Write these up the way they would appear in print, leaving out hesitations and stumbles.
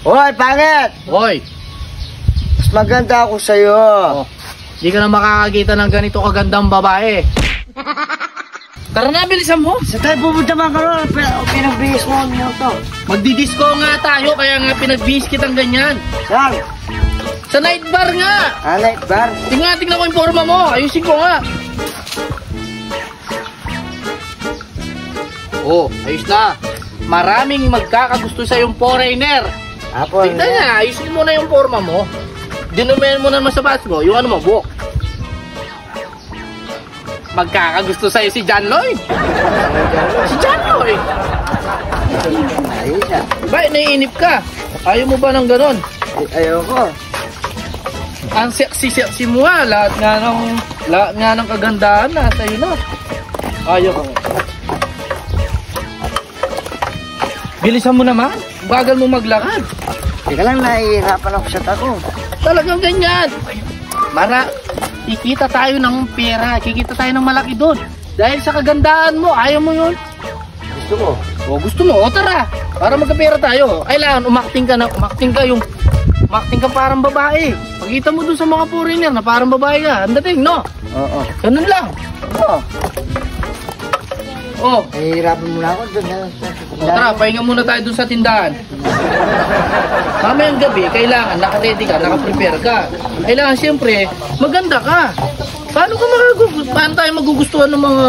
Hoy, pangit! Hoy! Mas maganda ako sa'yo. Oh, di ka na makakakita ng ganito kagandang babae. Tara na, bilisan mo. Sa tayo pupunta mga karoon, pinagbihis mo niyo to. Magdidisco nga tayo, kaya nga pinagbihis kitang ganyan. Saan? Sa night bar nga. Night bar? Tingnan ko yung forma mo. Ayusin ko nga. Oh, ayos na. Maraming magkakagusto sa yung foreigner. Apo, Tignan nga, ayusin mo na yung forma mo. Dinumayan mo na naman sa bats mo, yung ano mo, buhok. Magkakagusto sa'yo si John Lloyd. Si John Lloyd. ayos ah. Ba, naiinip ka? Ayaw mo ba ng ganon? Ayoko. Ang sexy mo nga, lahat nga ng kagandahan na sa'yo na. Ayaw ko. Bilisan mo naman. Bagal mo maglakad. Teka lang, nahihirapan ako sa tako. Talagang ganyan. Kikita tayo ng pera. Kikita tayo ng malaki doon. Dahil sa kagandahan mo, ayaw mo yun. Gusto ko. O gusto mo, o tara. Para magkapera tayo. Kailangan umakting ka umakting ka parang babae. Pagkita mo doon sa mga foreigner na parang babae ka. Ang dating, no? Oo. Ganun lang. Oo. Oh. Nahihirapan muna ako doon. O tara, pahinga muna tayo dun sa tindahan. Mamayang gabi, kailangan naka-ready ka, naka-prepare ka. Kailangan siyempre, maganda ka. Paano tayo magugustuhan ng mga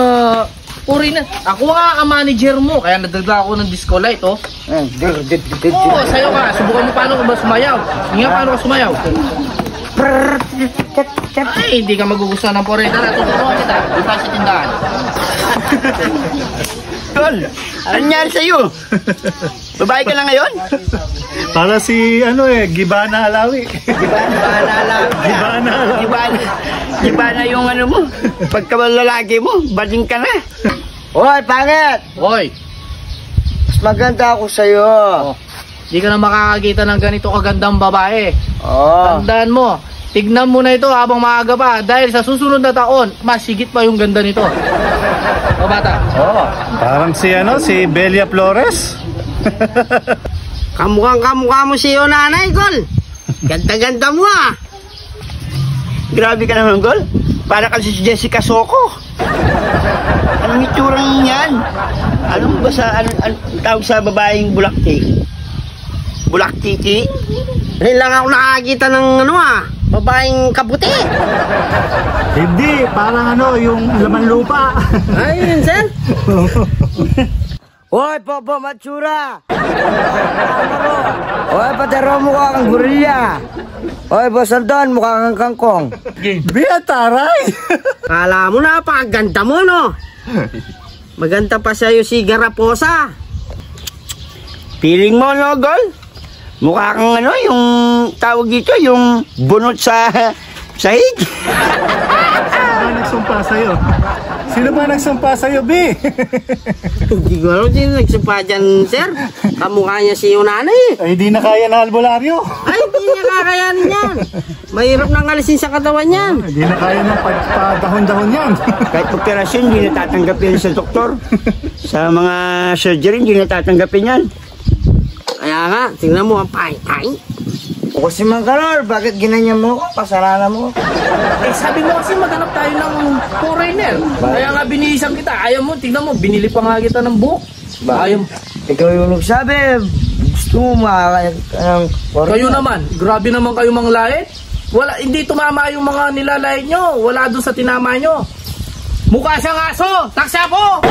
foreigner? Ako nga ang manager mo, kaya nadagdag ako ng disco light, oh. Oo, sayo ka. Subukan mo paano ka ba sumayaw. Hindi nga paano ka sumayaw. Ay, hindi ka magugustuhan ng foreigner. Tuturuan kita, dun tayo sa tindahan. Tol, ano nangyari sa'yo? Babae ka na ngayon? Para si Gibana Alawi. Gibana yung ano mo. Pagkalalaki mo, bading ka na. Hoy, pangit! Hoy! Mas maganda ako sa'yo. Oh, di ka na makakakita ng ganito kagandang babae. Oo. Tandaan mo, tignan mo na ito habang maaga pa. Dahil sa susunod na taon, mas higit pa yung ganda nito. O bata? Oo. Parang si Belia Flores. Kamukha mo siyo, nanay, Gol. Ganda-ganda mo ah. Grabe ka naman, Gol. Para kasi si Jessica Soco. Anong itsurang yan? Ano ba anong tawag sa babaeng bulakti? Bulaktiti? Ngayon lang ako nakakita ng babaeng kaputi. Hindi, parang yung laman lupa. Ay, yun, sir? Hoy, Popo Matsura! Hoy, patero mukha kang gorilla. Hoy, Boss Aldon, mukha kang kangkong. Bia taray! Kala mo na, paganda mo, no? Maganda pa sa'yo si Garaposa. Feeling mo, no, Gol? Mukha kang yung tawag dito, yung bunot sa sahig. Sino ba nagsumpa sa'yo, Bi? Hindi ko alam sino nagsumpa dyan, sir. Kamukha niya si yung nanay. Ay, di na kaya na albularyo. Ay, hindi niya kakayanin yan. Mahirap nang alisin sa katawan yan. Hindi na kaya ng pagpadahon-dahon yan. Kahit operasyon, hindi natatanggapin sa doktor. Sa mga surgery, hindi natatanggapin yan. Kaya nga, tingnan mo ang pahing-pahing. O kasi Mangkalor, bakit ginanyan mo ko? Pasalanan mo. Eh, sabi mo kasi maghanap tayo ng foreigner. Kaya nga binihisan kita. Ayaw mo, tingnan mo, binili pa nga kita ng buhok. Ayaw. Ikaw yung nagsabi, gusto mo makakaya ng foreigner. Kayo naman, grabe naman kayo mga lahit. Wala, hindi tumama yung mga nilalait nyo. Wala doon sa tinama nyo. Mukha siyang aso! Taksa po!